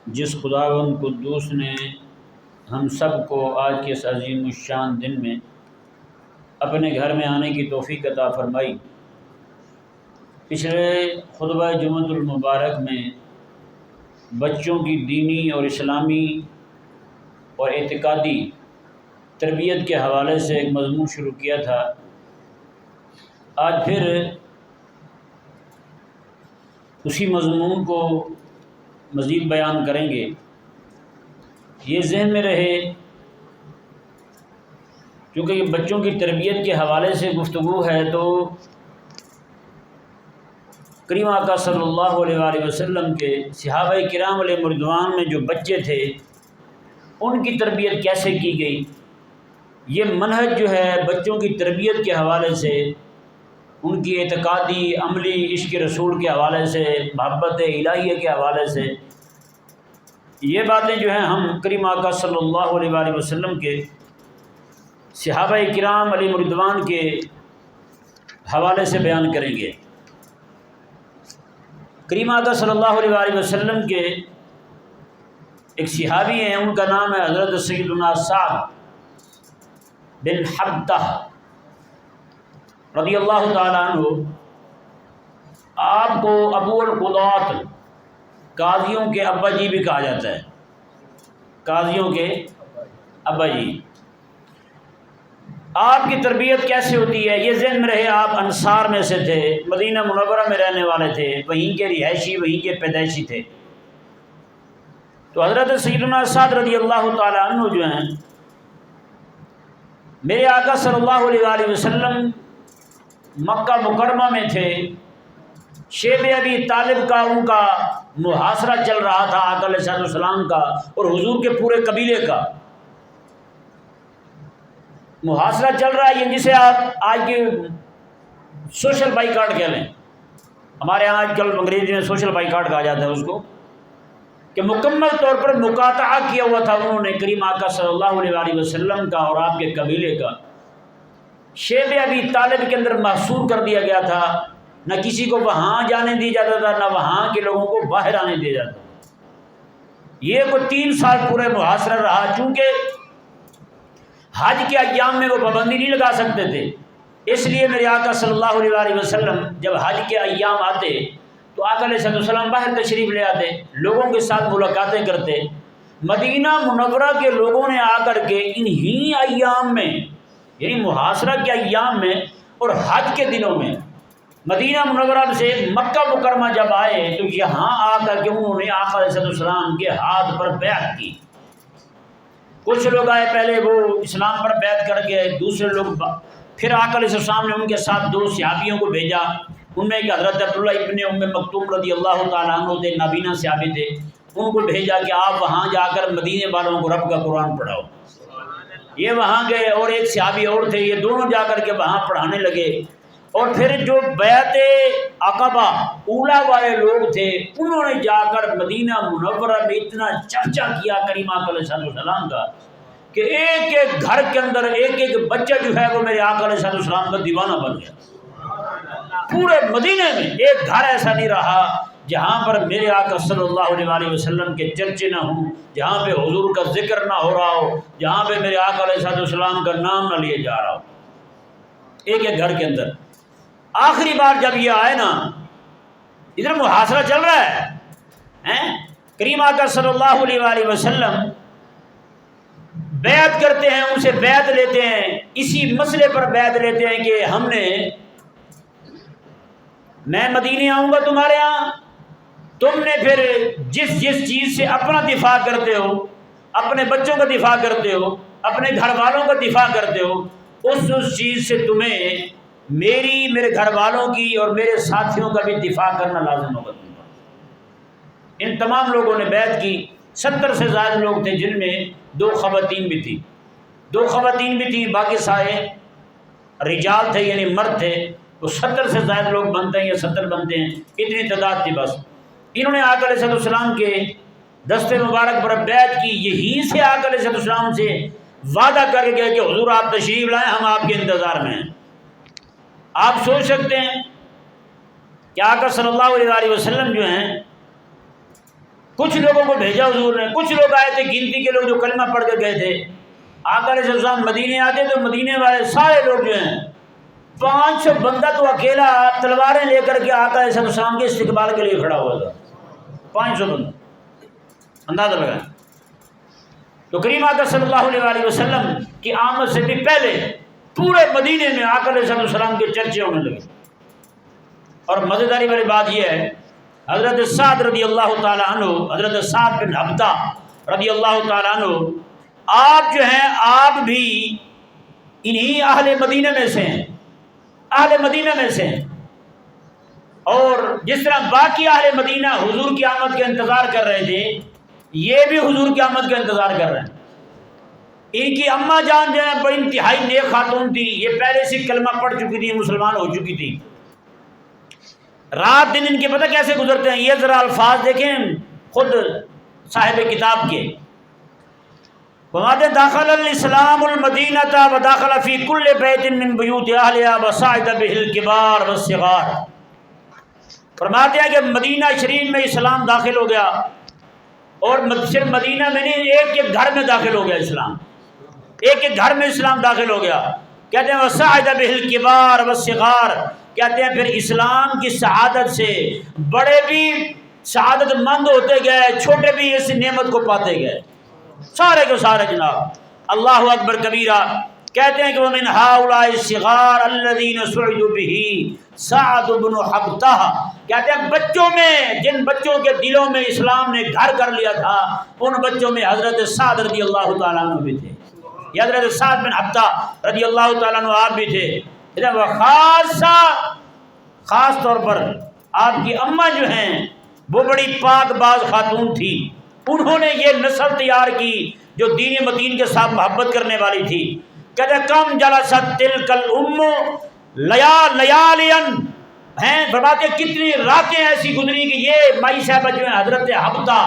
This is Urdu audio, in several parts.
جس خداوند قدوس نے ہم سب کو آج کے اس عظیم الشان دن میں اپنے گھر میں آنے کی توفیق عطا فرمائی۔ پچھلے خطبہ جمعۃ المبارک میں بچوں کی دینی اور اسلامی اور اعتقادی تربیت کے حوالے سے ایک مضمون شروع کیا تھا۔ آج پھر اسی مضمون کو مزید بیان کریں گے۔ یہ ذہن میں رہے کیونکہ یہ بچوں کی تربیت کے حوالے سے گفتگو ہے، تو کریم آقا صلی اللہ علیہ وآلہ وسلم کے صحابہ کرام علیہ رضوان میں جو بچے تھے ان کی تربیت کیسے کی گئی۔ یہ منہج جو ہے بچوں کی تربیت کے حوالے سے، ان کی اعتقادی عملی عشق رسول کے حوالے سے، محبت الہیہ کے حوالے سے، یہ باتیں جو ہیں ہم کریم آقا صلی اللہ علیہ وآلہ وسلم کے صحابہ کرام علیہ رضوان کے حوالے سے بیان کریں گے۔ کریم آقا صلی اللہ علیہ وآلہ وسلم کے ایک صحابی ہیں، ان کا نام ہے حضرت سیدنا سعد بن حبتہ رضی اللہ تعالیٰ عنہ۔ آپ کو ابو القضات، قاضیوں کے ابا جی بھی کہا جاتا ہے، قاضیوں کے ابا جی۔ آپ کی تربیت کیسے ہوتی ہے یہ ذہن میں رہے۔ آپ انصار میں سے تھے، مدینہ منورہ میں رہنے والے تھے، وہیں کے رہائشی، وہیں کے پیدائشی تھے۔ تو حضرت سیدنا سعد رضی اللہ تعالیٰ عنہ جو ہیں، میرے آقا صلی اللہ علیہ وآلہ وسلم مکہ مکرمہ میں تھے۔ شیب ابی طالب کا ان کا محاصرہ چل رہا تھا، آقا علیہ السلام کا اور حضور کے پورے قبیلے کا محاصرہ چل رہا ہے۔ یہ جسے آپ آج کے سوشل بائیکاٹ کہہ لیں، ہمارے یہاں آج کل انگریزی میں سوشل بائیکاٹ کہا جاتا ہے اس کو، کہ مکمل طور پر مقاطعہ کیا ہوا تھا انہوں نے کریم آقا صلی اللہ علیہ وآلہ وسلم کا اور آپ کے قبیلے کا۔ شیب ابی طالب کے اندر محصور کر دیا گیا تھا، نہ کسی کو وہاں جانے دیا جاتا تھا، نہ وہاں کے لوگوں کو باہر آنے دیا جاتا تھا۔ یہ کوئی 3 سال پورے محاصرہ رہا۔ چونکہ حج کے ایام میں وہ پابندی نہیں لگا سکتے تھے، اس لیے میرے آقا صلی اللہ علیہ وآلہ وسلم جب حج کے ایام آتے تو آقا علیہ السلام باہر تشریف لے آتے، لوگوں کے ساتھ ملاقاتیں کرتے۔ مدینہ منورہ کے لوگوں نے آ کر کے انہی ایام میں، یعنی محاصرہ کے ایام میں اور حج کے دنوں میں، مدینہ منورہ سے مکہ مکرمہ جب آئے تو یہاں آ کر کے انہوں نے آقا علیہ السلام کے ہاتھ پر بیعت کی۔ کچھ لوگ آئے پہلے، وہ اسلام پر بیعت کر کے، دوسرے لوگ پھر آقا علیہ السلام نے ان کے ساتھ 2 صحابیوں کو بھیجا، ان میں ایک حضرت عبداللہ ابن ام مکتوم رضی اللہ تعالیٰ عنہ تھے، نابینا صحابی تھے۔ ان کو بھیجا کہ آپ وہاں جا کر مدینے والوں کو رب کا قرآن پڑھاؤ۔ یہ وہاں گئے، اور ایک صحابی اور تھے، یہ دونوں جا کر کے وہاں پڑھانے لگے۔ اور پھر جو بیعت عقبہ اولا والے لوگ تھے، انہوں نے جا کر مدینہ منورہ میں اتنا چرچا کیا کریم آقا علیہ السلام کا کہ ایک ایک گھر کے اندر ایک ایک بچہ جو ہے وہ میرے آقا علیہ السلام کا دیوانہ بن گیا۔ پورے مدینے میں ایک گھر ایسا نہیں رہا جہاں پر میرے آقا صلی اللہ علیہ وآلہ وسلم کے چرچے نہ ہوں، جہاں پہ حضور کا ذکر نہ ہو رہا ہو، جہاں پہ میرے آقا علیہ السلام کا نام نہ لیے جا رہا ہو، ایک ایک گھر کے اندر۔ آخری بار جب یہ آئے نا، ادھر محاصرہ چل رہا ہے، کریم آقا صلی اللہ علیہ وآلہ وسلم بیعت کرتے ہیں، ان سے بیعت لیتے ہیں، اسی مسئلے پر بیعت لیتے ہیں کہ میں مدینے آؤں گا تمہارے ہاں، تم نے پھر جس چیز سے اپنا دفاع کرتے ہو، اپنے بچوں کا دفاع کرتے ہو، اپنے گھر والوں کا دفاع کرتے ہو، اس چیز سے تمہیں میرے گھر والوں کی اور میرے ساتھیوں کا بھی دفاع کرنا لازم ہوگا تم پر۔ ان تمام لوگوں نے بیعت کی۔ 70 سے زائد لوگ تھے، جن میں 2 خواتین بھی تھی، 2 خواتین بھی تھیں، باقی سارے رجال تھے، یعنی مرد تھے۔ وہ 70 سے زائد لوگ بنتے ہیں یا 70 بنتے ہیں، اتنی تعداد تھی بس۔ انہوں نے آقا علیہ السلام کے دست مبارک پر بیعت کی۔ یہیں سے آقا علیہ السلام سے وعدہ کر کے گئے کہ حضور آپ تشریف لائیں، ہم آپ کے انتظار میں ہیں۔ آپ سوچ سکتے ہیں کہ آقا صلی اللہ علیہ وسلم جو ہیں کچھ لوگوں کو بھیجا حضور نے، کچھ لوگ آئے تھے گنتی کے لوگ جو کلمہ پڑھ کے گئے تھے۔ آقا علیہ السلام مدینے آتے تو مدینے والے سارے لوگ جو ہیں 500 بندہ تو اکیلا تلواریں لے کر کے آقا علیہ السلام کے استقبال کے لیے کھڑا ہوا تھا، 500 بندہ، اندازہ لگائیں۔ تو کریم آقا صلی اللہ علیہ وسلم کی آمد سے بھی پہلے پورے مدینے میں آقا علیہ السلام کے چرچے ہونے لگے۔ اور مزیداری والی بات یہ ہے، حضرت سعد رضی اللہ تعالیٰ عنہ، حضرت سعد بن عبدہ رضی اللہ تعالیٰ عنہ، آپ جو ہیں آپ بھی انہی اہل مدینہ میں سے ہیں، اہل مدینہ میں سے ہیں۔ اور جس طرح باقی اہل مدینہ حضور کی آمد کا انتظار کر رہے تھے، یہ بھی حضور کی آمد کا انتظار کر رہے ہیں۔ ان کی اماں جان جو ہے بڑی انتہائی نیک خاتون تھی، یہ پہلے سے کلمہ پڑھ چکی تھی، مسلمان ہو چکی تھی۔ رات دن ان کے پتہ کیسے گزرتے ہیں، یہ ذرا الفاظ دیکھیں خود صاحب کتاب کے۔ وَمَا دَخَلَ الْإِسْلَامُ الْمَدِينَةَ وَدَخَلَ فِي كُلِّ بَيْتٍ مِّن بُيُوتِ أَهْلِهَا وَصَعِدَ بِهِ الْكِبَارُ وَالصِّغَارُ۔ فرماتے ہیں کہ مدینہ شریف میں اسلام داخل ہو گیا، اور صرف مدینہ میں نہیں، ایک ایک گھر میں داخل ہو گیا اسلام، ایک ایک گھر میں اسلام داخل ہو گیا۔ کہتے ہیں وَصَعِدَ بِهِ الْكِبَارُ وَالصِّغَارُ، کہتے ہیں پھر اسلام کی سعادت سے بڑے بھی سعادت مند ہوتے گئے، چھوٹے بھی اس نعمت کو پاتے گئے، سارے کے سارے جناب۔ اللہ اکبر کبیرہ۔ کہتے ہیں کہ وَمِنْ هَؤُلَاءِ الصِّغَارِ الَّذِينَ سُعِدُوا بِهِ سَعْدُ بْنُ حَبْطَةَ، کہتے ہیں بچوں میں، جن بچوں کے دلوں میں اسلام نے گھر کر لیا تھا، ان بچوں میں حضرت سعد رضی اللہ تعالیٰ عنہ بھی تھے، یہ حضرت سعد بن حبطہ رضی اللہ تعالیٰ عنہ آپ بھی تھے۔ خاص طور پر آپ کی اماں جو ہیں وہ بڑی پاک باز خاتون تھی، انہوں نے یہ نسل تیار کی جو دین متین کے ساتھ محبت کرنے والی تھی۔ کہتے کم جلست تلک الام لیالین، ہیں فرماتے کتنی راتیں ایسی گزری کہ یہ مائی صاحبہ جو ہیں حضرت حبطہ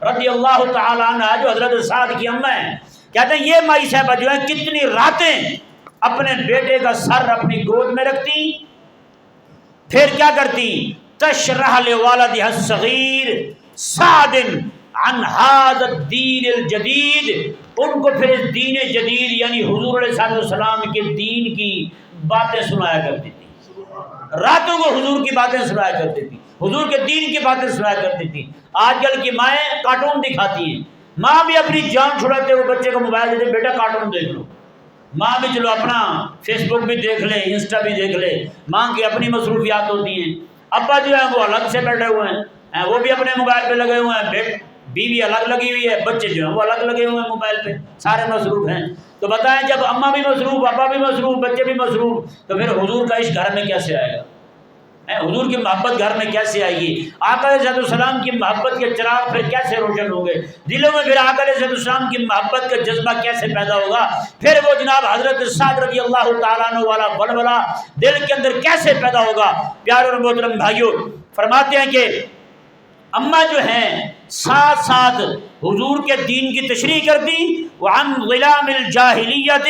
رضی اللہ تعالی عنہ جو حضرت سعد کی اماں ہیں، کہتے ہیں یہ مائی صاحبہ جو ہیں کتنی راتیں اپنے بیٹے کا سر اپنی گود میں رکھتی، پھر کیا کرتی، تشرح لوالدها الصغیر سعد عن هذا الدین الجدید، ان کو پھر اس دین جدید یعنی حضور علیہ السلام کے دین کی باتیں سنایا کرتی تھی، راتوں کو حضور کی باتیں سنایا کرتی تھی، حضور کے دین کی باتیں سنایا کرتی تھی۔ آج کل کی مائیں کارٹون دکھاتی ہیں، ماں بھی اپنی جان چھڑاتے ہوئے بچے کو موبائل دیتے، بیٹا کارٹون دیکھ لو، ماں بھی چلو اپنا فیس بک بھی دیکھ لے، انسٹا بھی دیکھ لے، ماں کی اپنی مصروفیات ہوتی ہیں۔ ابا جو ہیں وہ الگ سے بیٹھے ہوئے ہیں، وہ بھی اپنے موبائل پہ لگے ہوئے ہیں، بیوی الگ لگی ہوئی ہے، بچے جو ہیں وہ الگ لگے ہوئے ہیں موبائل پہ، سارے مصروف ہیں۔ تو بتائیں جب اماں بھی مصروف، ابا بھی مصروف، بچے بھی مصروف، تو پھر حضور کا عشق گھر میں کیسے آئے گا، حضور کی محبت گھر میں کیسے آئے گی، آقا علیہ السلام کی محبت کے چراغ پھر کیسے روشن ہوں گے دلوں میں، پھر آقا علیہ السلام کی محبت کا جذبہ کیسے پیدا ہوگا، پھر وہ جناب حضرت سعد رضی اللہ تعالیٰ عنہ والا بلبلہ دل کے اندر کیسے پیدا ہوگا۔ پیارے اور محترم بھائیوں، فرماتے ہیں کہ اماں جو ہیں ساتھ ساتھ حضور کے دین کی تشریح کرتی، وعن ظلام الجاہلیت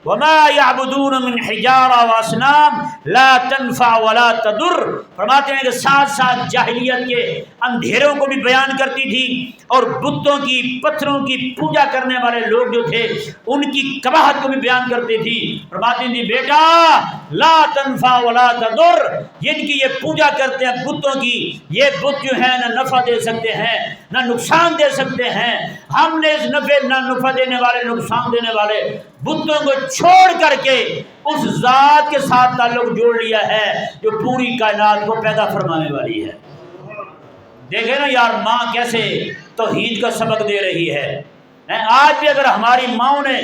وما یعبدون من حجارہ واصنام لا تنفع ولا تضر، فرماتے ہیں کہ ساتھ ساتھ جاہلیت کے اندھیروں کو بھی بیان کرتی تھی، اور بتوں کی، پتھروں کی پوجا کرنے والے لوگ جو تھے ان کی قباحت کو بھی بیان کرتی تھی۔ فرماتی تھی بیٹا لا تنفع ولا تضر، جن کی یہ پوجا کرتے ہیں بتوں کی، یہ بت جو ہیں نہ نفع دے سکتے ہیں نہ نقصان دے سکتے ہیں، ہم نے اس نفع دینے والے نقصان دینے والے بتوں کو چھوڑ کر کے اس ذات کے ساتھ تعلق جوڑ لیا ہے جو پوری کائنات کو پیدا فرمانے والی ہے۔ دیکھیں نا یار ماں کیسے توحید کا سبق دے رہی ہے۔ آج بھی اگر ہماری ماؤں نے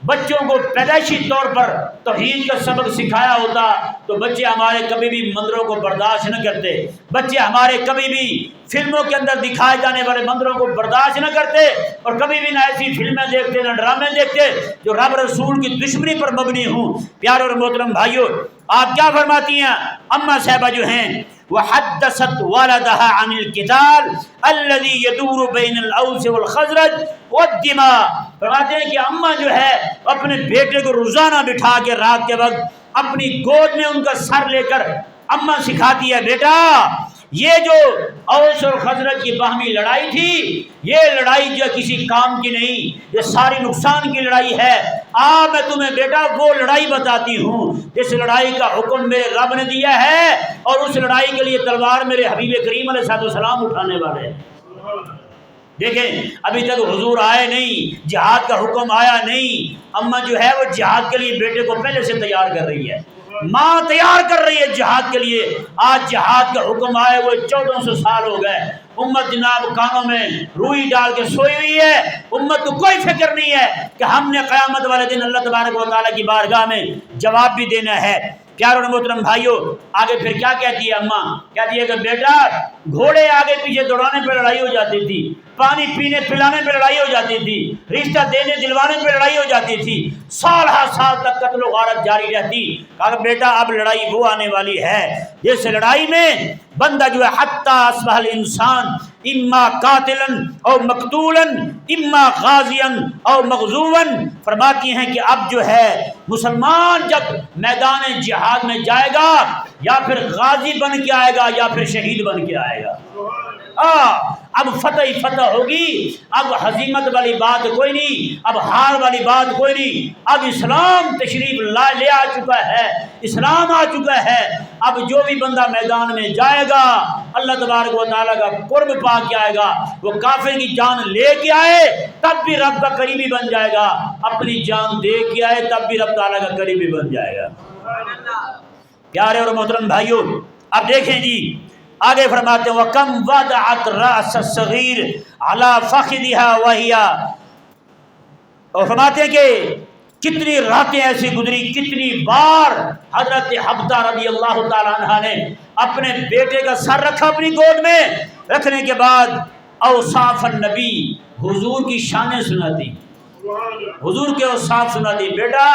بچوں کو پیدائشی طور پر توحید کا سبق سکھایا ہوتا تو بچے ہمارے کبھی بھی منظروں کو برداشت نہ کرتے، بچے ہمارے کبھی بھی فلموں کے اندر دکھائے جانے والے منظروں کو برداشت نہ کرتے، اور کبھی بھی نہ ایسی فلمیں دیکھتے نہ ڈرامے دیکھتے جو رب رسول کی دشمنی پر مبنی ہوں۔ پیارے اور محترم بھائیوں، آپ کیا فرماتی ہیں اماں صاحبہ جو ہیں، وحدثت والدها عن القتال الذي يدور بين الاوس والخزرج والدماء، فرماتے ہیں کہ اماں جو ہے اپنے بیٹے کو روزانہ بٹھا کے رات کے وقت اپنی گود میں ان کا سر لے کر اماں سکھاتی ہے بیٹا یہ جو اوس اور خزرج کی باہمی لڑائی تھی، یہ لڑائی جو کسی کام کی نہیں، یہ ساری نقصان کی لڑائی ہے۔ میں تمہیں بیٹا وہ لڑائی بتاتی ہوں جس لڑائی کا حکم میرے رب نے دیا ہے، اور اس لڑائی کے لیے تلوار میرے حبیب کریم علیہ السلام اٹھانے والے ہیں۔ دیکھیں ابھی تک حضور آئے نہیں، جہاد کا حکم آیا نہیں، اماں جو ہے وہ جہاد کے لیے بیٹے کو پہلے سے تیار کر رہی ہے، ماں تیار کر رہی ہے جہاد کے لیے۔ آج جہاد کا حکم آئے وہ 1400 سال ہو گئے، امت جناب کانوں میں روئی ڈال کے سوئی ہوئی ہے، امت کو کوئی فکر نہیں ہے کہ ہم نے قیامت والے دن اللہ تبارک و تعالیٰ کی بارگاہ میں جواب بھی دینا ہے۔ پیاروں اور محترم بھائیوں، آگے پھر کیا کہتی ہے اماں؟ کہتی ہے کہ بیٹا گھوڑے آگے پیچھے دوڑانے پہ لڑائی ہو جاتی تھی، پانی پینے پلانے پہ لڑائی ہو جاتی تھی، رشتہ دینے دلوانے پہ لڑائی ہو جاتی تھی، سال ہر سال تک قتل و غارت جاری رہتی۔ کہا بیٹا اب لڑائی وہ آنے والی ہے جس لڑائی میں بندہ جو ہے حتی اصبح الانسان اما قاتلا او مقتولا اما غازیا او مغزوا۔ فرماتی ہیں کہ اب جو ہے مسلمان جب میدان جہاد میں جائے گا یا پھر غازی بن کے آئے گا یا پھر شہید بن کے آئے گا۔ اب فتح ہی فتح ہوگی، اب ہزیمت والی بات کوئی نہیں، اب ہار والی بات کوئی نہیں، اب اسلام تشریف لے آ چکا ہے، اسلام آ چکا ہے۔ اب جو بھی بندہ میدان میں جائے گا اللہ تبارک و تعالیٰ کا قرب پا کے آئے گا، وہ کافر کی جان لے کے آئے تب بھی رب کا قریبی بن جائے گا، اپنی جان دے کے آئے تب بھی رب تعالیٰ کا قریبی بن جائے گا۔ پیارے اور محترم بھائیوں، اب دیکھیں جی آگے فرماتے ہیں وَكَمْ وَضَعَتْ رَأْسَ الصَّغِيرِ عَلَى فَخِذِهَا وَهِيَ، اور فرماتے ہیں کہ کتنی راتیں ایسی گزری، کتنی بار حضرت حفصہ رضی اللہ تعالیٰ عنہ نے اپنے بیٹے کا سر رکھا اپنی گود میں، رکھنے کے بعد اوصاف النبی، حضور کی شانیں سناتی، حضور کے اوصاف سناتی، بیٹا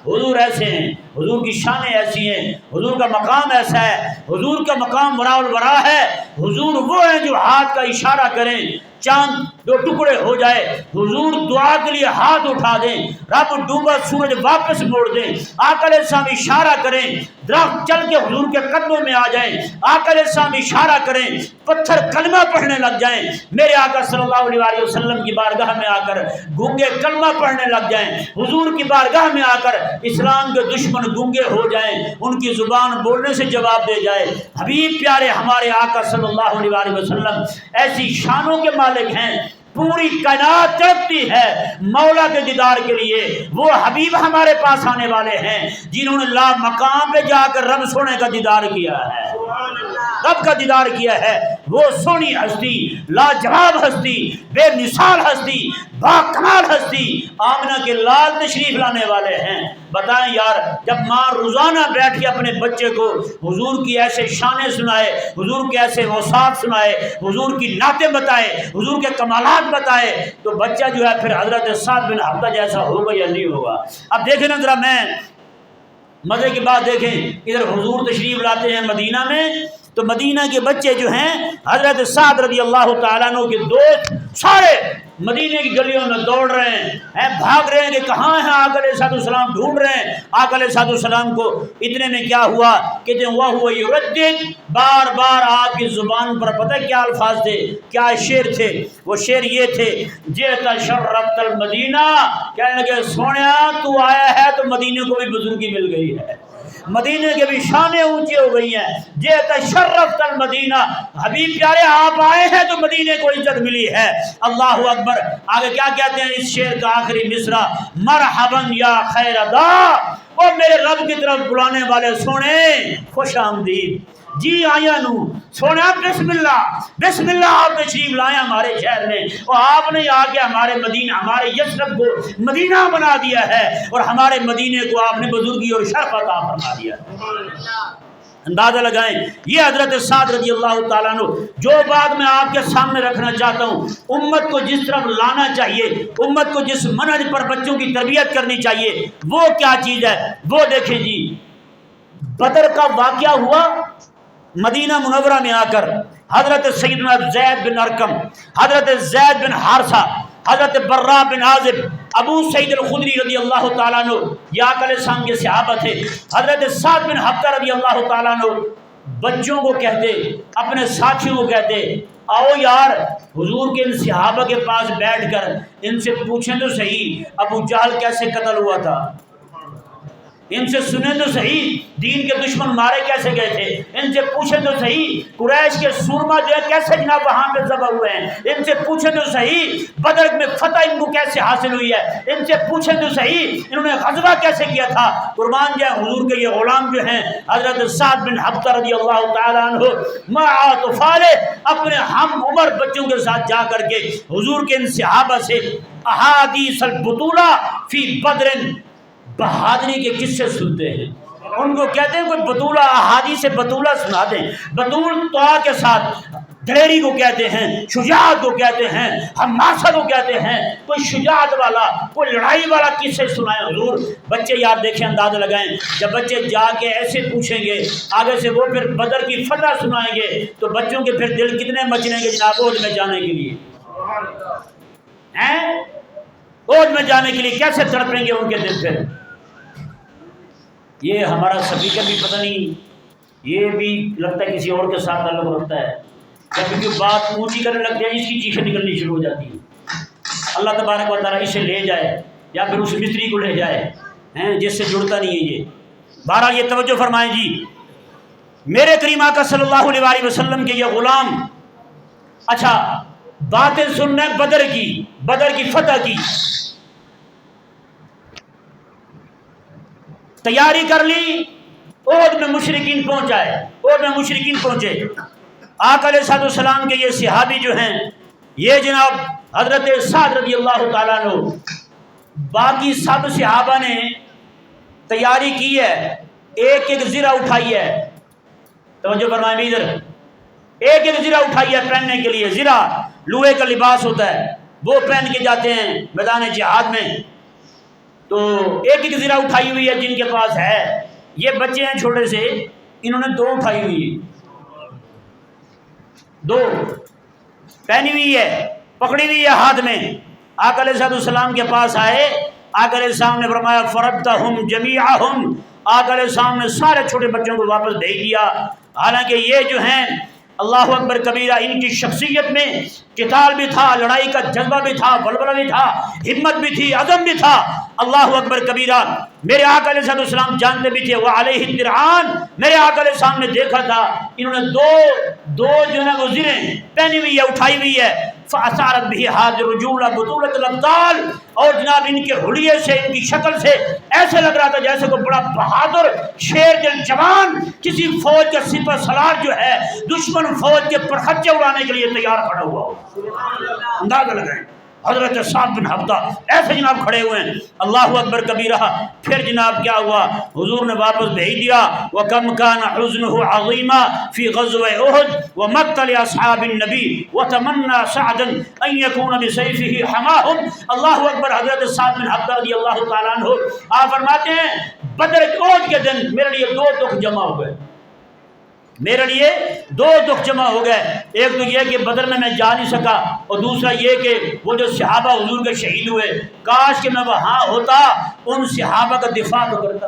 حضور ایسے ہیں، حضور کی شانیں ایسی ہیں، حضور کا مقام ایسا ہے، حضور کا مقام وراء الورا ہے، حضور وہ ہیں جو ہاتھ کا اشارہ کریں چاند دو ٹکڑے ہو جائے، حضور دعا کے لیے ہاتھ اٹھا دیں، رب ڈوبا سورج واپس موڑ دیں، آقا علیہ السلام اشارہ کریں، درخت چل کے حضور کے قدموں میں آ جائیں، آقا علیہ السلام اشارہ کریں، پتھر کلمہ پڑھنے لگ جائیں، میرے آقا صلی اللہ علیہ وسلم کی بارگاہ میں آ کر گونگے کلمہ پڑھنے لگ جائیں، حضور کی بارگاہ میں آ کر اسلام کے دشمن گونگے ہو جائیں، ان کی زبان بولنے سے جواب دے جائے۔ حبیب پیارے ہمارے آقا صلی اللہ علیہ وسلم ایسی شانوں کے مالک ہیں، پوری کائنات تڑپتی ہے مولا کے دیدار کے لیے، وہ حبیب ہمارے پاس آنے والے ہیں جنہوں نے لا مقام پہ جا کر رب سونے کا دیدار کیا ہے، رب کا دیدار کیا ہے۔ وہ سونی ہستی، لاجواب ہستی، بے مثال ہستی، با کمال ہستی آمنہ کے لال تشریف لانے والے ہیں۔ بتائیں یار، جب ماں روزانہ بیٹھ کے اپنے بچے کو حضور کی ایسے شانیں سنائے، حضور کے ایسے اوصاف سنائے، حضور کی نعتیں بتائے، حضور کے کمالات بتائے، تو بچہ جو ہے پھر حضرت سعد بن حفصہ جیسا ہوگا یا نہیں ہوگا؟ اب دیکھیں نا ذرا، میں مزے کی بات دیکھیں، ادھر حضور تشریف لاتے ہیں مدینہ میں، تو مدینہ کے بچے جو ہیں حضرت سعد رضی اللہ تعالیٰ عنہ کے دوست سارے مدینے کی گلیوں میں دوڑ رہے ہیں، بھاگ رہے ہیں کہ کہاں ہیں آقا علیہ السلام، ڈھونڈ رہے ہیں آقا علیہ السلام کو۔ اتنے میں کیا ہوا کہ وہ یردد، بار بار آپ کی زبان پر پتہ کیا الفاظ تھے، کیا شعر تھے؟ وہ شعر یہ تھے، جئت شرفت المدینہ، کہنے لگے سونیا تو آیا ہے تو مدینے کو بھی بزرگی مل گئی ہے، مدینے کے بھی شانیں اونچی ہو گئی ہیں۔ جئت شرفت المدینہ، حبیب پیارے آپ آئے ہیں تو مدینے کو عزت ملی ہے۔ اللہ اکبر۔ آگے کیا کہتے ہیں اس شعر کا آخری مصرع، مرحبا یا خیر دا، اور میرے رب کی طرف بلانے والے سونے خوش آمدید، جی آیا نو سونے، بسم اللہ بسم اللہ آپ تشریف لائے ہمارے شہر میں، اور آپ نے آ کے ہمارے مدینہ، ہمارے یثرب کو مدینہ بنا دیا ہے، اور ہمارے مدینے کو آپ نے بزرگی اور شرف عطا فرما دیا۔ اندازہ لگائیں، یہ حضرت سعد رضی اللہ تعالیٰ عنہ جو بات میں آپ کے سامنے رکھنا چاہتا ہوں، امت کو جس طرف لانا چاہیے، امت کو جس منہج پر بچوں کی تربیت کرنی چاہیے، وہ کیا چیز ہے وہ دیکھیں جی۔ بدر کا واقعہ ہوا مدینہ منورہ میں آ کر، حضرت سیدنا زید بن ارقم، حضرت زید بن حارثہ، حضرت براء بن عازب، ابو سعید الخدری رضی اللہ تعالیٰ عنہ، یہ آقا علیہ السلام کے صحابہ تھے، حضرت سعد بن حفصہ رضی اللہ تعالیٰ عنہ بچوں کو کہتے، اپنے ساتھیوں کو کہتے آؤ یار حضور کے ان صحابہ کے پاس بیٹھ کر ان سے پوچھیں تو صحیح ابو جہل کیسے قتل ہوا تھا، ان سے سنیں تو صحیح دین کے دشمن مارے کیسے گئے تھے، ان سے پوچھیں تو صحیح قریش کے سورما جو ہے کیسے جناب وہاں پہ ذبح ہوئے ہیں، ان سے پوچھیں تو صحیح بدر میں فتح ان کو کیسے حاصل ہوئی ہے، ان سے پوچھیں تو صحیح انہوں نے غزوہ کیسے کیا تھا۔ قربان جائے حضور کے یہ غلام جو ہیں حضرت سعد بن حبطہ رضی اللہ تعالیٰ عنہ مع اطفالہ اپنے ہم عمر بچوں کے ساتھ جا کر کے حضور کے ان صحابہ سے احادیث البطولہ فی بدر بہادری کے قصے سنتے ہیں، ان کو کہتے ہیں کوئی بطولہ احادیث بطولہ سنا دیں، بطول طاعہ کے ساتھ دلیری کو کہتے ہیں، شجاعت کو کہتے ہیں، حماسہ کو کہتے ہیں، کوئی شجاعت والا کوئی لڑائی والا قصے سنائیں حضور۔ بچے یار دیکھیں اندازہ لگائیں جب بچے جا کے ایسے پوچھیں گے آگے سے وہ پھر بدر کی فتح سنائیں گے تو بچوں کے پھر دل کتنے مچلیں گے جناب عہد میں جانے کے لیے، ہیں عہد میں جانے کے لیے کیسے تڑپیں گے ان کے دل پھر۔ یہ ہمارا سپیکر بھی پتہ نہیں یہ بھی لگتا ہے کسی اور کے ساتھ تعلق رکھتا ہے، جب کیونکہ بات اونچی کرنے لگ جائے اس کی چیخیں نکلنی شروع ہو جاتی ہیں۔ اللہ تبارک و تعالیٰ اسے لے جائے یا پھر اس مستری کو لے جائے ہیں جس سے جڑتا نہیں ہے یہ۔ بہرحال یہ توجہ فرمائیں جی، میرے کریم آقا صلی اللہ علیہ وآلہ وسلم کے یہ غلام اچھا باتیں سننے بدر کی فتح کی تیاری کر لی، عہد میں مشرکین پہنچے، آقا علیہ الصلوۃ والسلام کے یہ صحابی جو ہیں یہ جناب حضرت سعد رضی اللہ تعالیٰ عنہ باقی سب صحابہ نے تیاری کی ہے، ایک ایک زرہ اٹھائی ہے، توجہ فرمائیں ادھر، ایک ایک زرہ اٹھائی ہے پہننے کے لیے، زرہ لوہے کا لباس ہوتا ہے وہ پہن کے جاتے ہیں میدان جہاد میں، تو ایک ایک زرہ اٹھائی ہوئی ہے جن کے پاس ہے، یہ بچے ہیں چھوٹے سے انہوں نے 2 اٹھائی ہوئی ہے، 2 پہنی ہوئی ہے، پکڑی ہوئی ہے ہاتھ میں۔ آقا علیہ السلام کے پاس آئے، آقا علیہ السلام نے فرمایا فردہم جمیعہم، آقا علیہ السلام نے سارے چھوٹے بچوں کو واپس بھیج دیا، حالانکہ یہ جو ہیں اللہ اکبر کبیرہ ان کی شخصیت میں قتال بھی تھا، لڑائی کا جذبہ بھی تھا، بلبلہ بھی تھا، ہمت بھی تھی، عزم بھی تھا، اللہ اکبر کبیرہ۔ میرے آقا علیہ السلام جانتے بھی تھے وہ علیہ الدرعان، میرے آقا علیہ السلام نے دیکھا تھا انہوں نے دو جو ہے وہ زریں پہنی ہوئی ہے، اٹھائی ہوئی ہے، فاثارت به هذه الرجولة بطولة الابطال، اور جناب ان کے حلیے سے ان کی شکل سے ایسے لگ رہا تھا جیسے کوئی بڑا بہادر شیر دل جوان کسی فوج کا سپہ سالار جو ہے دشمن فوج کے پرخچے اڑانے کے لیے تیار کھڑا ہوا ہو۔ اندازہ لگائیں حضرت سعد بن حبطہ ایسے جناب کھڑے ہوئے ہیں، اللہ اکبر کبیرہ۔ پھر جناب کیا ہوا، حضور نے واپس بھیج دیا، وَكَمْ كَانَ حُزْنُهُ عَظِيمًا فِي غَزْوِ أُحُدٍ وَمَقْتَلِ أَصْحَابِ النَّبِيِّ وَتَمَنَّى سَعْدًا أَن يَكُونَ بِسَيْفِهِ حَمَاهُمْ۔ اللہ اکبر۔ حضرت سعد بن حبطہ رضی اللہ تعالیٰ عنہ آپ فرماتے ہیں بدر عہد کے دن میرے لیے 2 دکھ جمع ہو گئے، میرے لیے 2 دکھ جمع ہو گئے، ایک تو یہ کہ بدر میں جا نہیں سکا، اور دوسرا یہ کہ وہ جو صحابہ حضور کے شہید ہوئے کاش کہ میں وہاں ہوتا، ان صحابہ کا دفاع تو کرتا،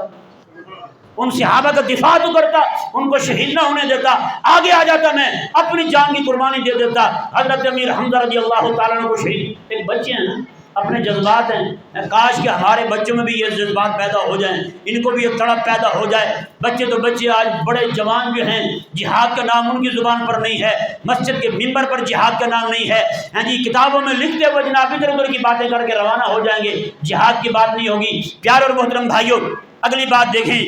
ان کو شہید نہ ہونے دیتا، آگے آ جاتا، میں اپنی جان کی قربانی دے دیتا۔ حضرت امیر حمزہ رضی اللہ تعالیٰ عنہ کو شہید، ایک بچے ہیں نا اپنے جذبات ہیں، کاش کہ ہمارے بچوں میں بھی یہ جذبات پیدا ہو جائیں، ان کو بھی یہ تڑپ پیدا ہو جائے۔ بچے تو بچے آج بڑے جوان جو ہیں جہاد کا نام ان کی زبان پر نہیں ہے، مسجد کے منبر پر جہاد کا نام نہیں ہے، ہاں جی کتابوں میں لکھتے ہوئے جناب ادھر ادھر کی باتیں کر کے روانہ ہو جائیں گے، جہاد کی بات نہیں ہوگی۔ پیارے اور محترم بھائیوں اگلی بات دیکھیں،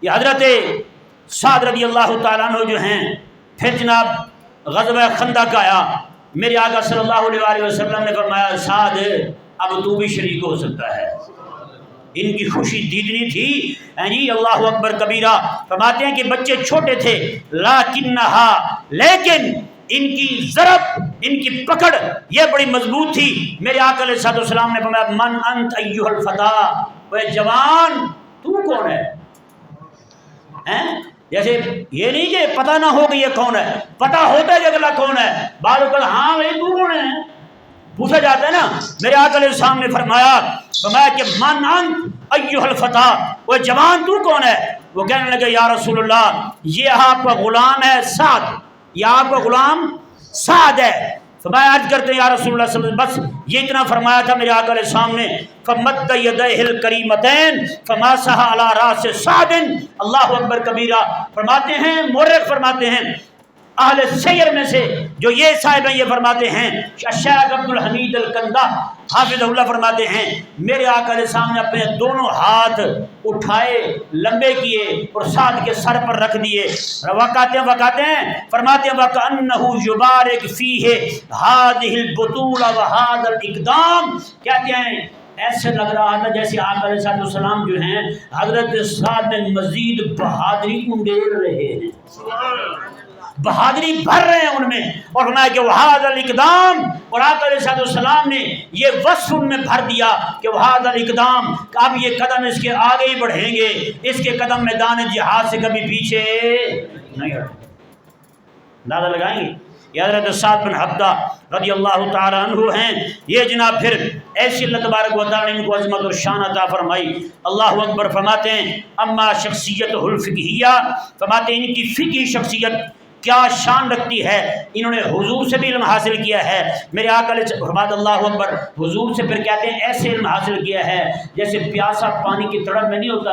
یہ حضرت سعد رضی اللہ تعالیٰ عنہ جو ہیں پھر جناب غزوہ خندق آیا، میرے آقا صلی اللہ علیہ وآلہ وسلم نے فرمایا سعد اب تو بھی شریک ہو سکتا ہے۔ ان کی خوشی دیدنی تھی، جی اللہ اکبر کبیرہ۔ فرماتے ہیں کہ بچے چھوٹے تھے، لیکن ان کی ضرب، ان کی پکڑ یہ بڑی مضبوط تھی۔ میرے آقا علیہ الصلوۃ والسلام نے فرمایا من انت ایھا الفتى، اے جوان تو کون ہے؟ جیسے یہ نہیں کہ پتہ نہ ہو کہ یہ کون ہے، پتہ ہوتا ہے کہ اگلا کون ہے، بعض اوقات ہاں بھائی تو کون ہے پوچھا جاتا ہے نا۔ میرے آقا علیہ السلام نے فرمایا کہ من انت ایھا الفتى، وہ جوان تو کون ہے؟ وہ کہنے لگے یا رسول اللہ یہ آپ کا غلام ہے سعد، یہ آپ کا غلام سعد ہے۔ فرمایا عرض کرتے ہیں یا رسول اللہ صلی اللہ علیہ وسلم، بس یہ اتنا فرمایا تھا میرے آقا علیہ السلام نے۔ فمد یدیہ الکریمتین فماسح علی راس سعد، اللہ اکبر کبیرہ۔ فرماتے ہیں مورخ فرماتے ہیں اہل سیر میں سے جو یہ صاحب ہیں، یہ فرماتے ہیں شیخ عبد الحمید الکندہ حافظ اللہ فرماتے ہیں میرے آقا علیہ السلام نے اپنے دونوں ہاتھ اٹھائے، لمبے کیے اور سعد کے سر پر رکھ دیے۔ وقاتے ہیں فرماتے ہیں وَكَأَنَّهُ يُبَارِكُ فِيهِ هَذِهِ الْبُطُولَ وَهَذَا الْإِقْدَامِ، کہتے ہیں ایسے لگ رہا تھا جیسے آقا علیہ السلام جو ہیں حضرت سعد میں مزید بہادری انڈیل رہے ہیں، بہادری بھر رہے ہیں ان میں، اور فرمایا کہ وَهَذَا الْإِقْدَامِ، اور آقا علیہ السلام نے یہ وصف ان میں بھر دیا کہ وَهَذَا الْإِقْدَامِ، کہ اب یہ قدم اس کے آگے ہی بڑھیں گے، اس کے قدم میدان جہاد سے کبھی پیچھے نہیں ہٹیں۔ اندازہ لگائیں گے یہ حضرت سعد بن عبدہ رضی اللہ تعالی عنہ ہیں۔ یہ جناب پھر ایسی اللہ تبارک و تعالی نے ان کو عظمت اور شان عطا فرمائی۔ اللہ اکبر۔ فرماتے ہیں اما شخصیت الفقہیہ، فرماتے ہیں ان کی فقہی شخصیت کیا شان رکھتی ہے، انہوں نے حضور سے بھی علم حاصل کیا ہے۔ میرے آقا علیہ فرماتے اللہ اکبر، حضور سے پھر کہتے ہیں ایسے علم حاصل کیا ہے جیسے پیاسا پانی کی تڑپ میں نہیں ہوتا،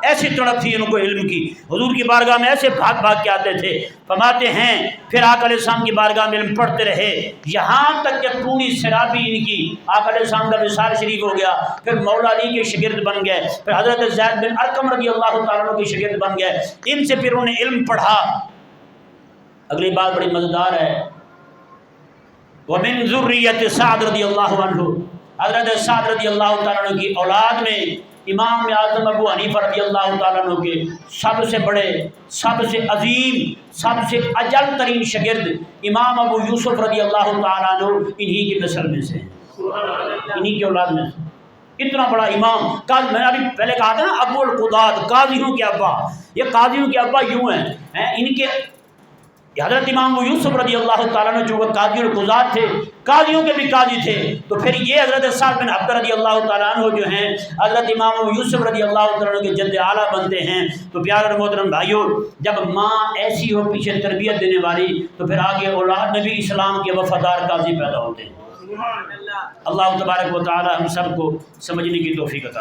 ایسی تڑپ تھی ان کو علم کی، حضور کی بارگاہ میں ایسے بھاگ بھاگ کے آتے تھے۔ فرماتے ہیں پھر آقا علیہ السلام کی بارگاہ میں علم پڑھتے رہے یہاں تک کہ پوری سرابی ان کی آقا علیہ السلام کا وصال شریف ہو گیا، پھر مولا علی کے شاگرد بن گئے، پھر حضرت زید بن ارقم رضی اللہ تعالیٰ عنہ کے شاگرد بن گئے، ان سے پھر انہوں نے علم پڑھا۔ اگلی بات بڑی مزیدار ہے، وَمِن ذُرِّيَّةِ سعد رضی اللہ عنہ، حضرت سعد رضی اللہ تعالیٰ عنہ کی اولاد میں امام اعظم ابو حنیفہ رضی اللہ تعالیٰ عنہ کے سب سے بڑے، سب سے عظیم، سب سے اجل ترین شاگرد امام ابو یوسف رضی اللہ تعالیٰ عنہ انہی کی نسل میں سے، انہی کی اولاد میں سے۔ اتنا بڑا امام، میں نے ابھی پہلے کہا تھا نا ابو القضاۃ، قاضیوں کے ابا، یہ قاضیوں کے ابا یوں ہیں ان کے حضرت امام ابو یوسف رضی اللہ تعالیٰ عنہ جو قاضی القضاۃ تھے، قاضیوں کے بھی قاضی تھے، تو پھر یہ حضرت سعد بن عبدہ رضی اللہ تعالیٰ عنہ جو ہیں حضرت امام ابو یوسف رضی اللہ تعالیٰ عنہ کے جد اعلیٰ بنتے ہیں۔ تو پیارے اور محترم بھائیوں، جب ماں ایسی ہو پیچھے تربیت دینے والی تو پھر آگے اولاد میں بھی اسلام کے وفادار قاضی پیدا ہوتے ہیں۔ اللہ تبارک و تعالی ہم سب کو سمجھنے کی توفیق عطا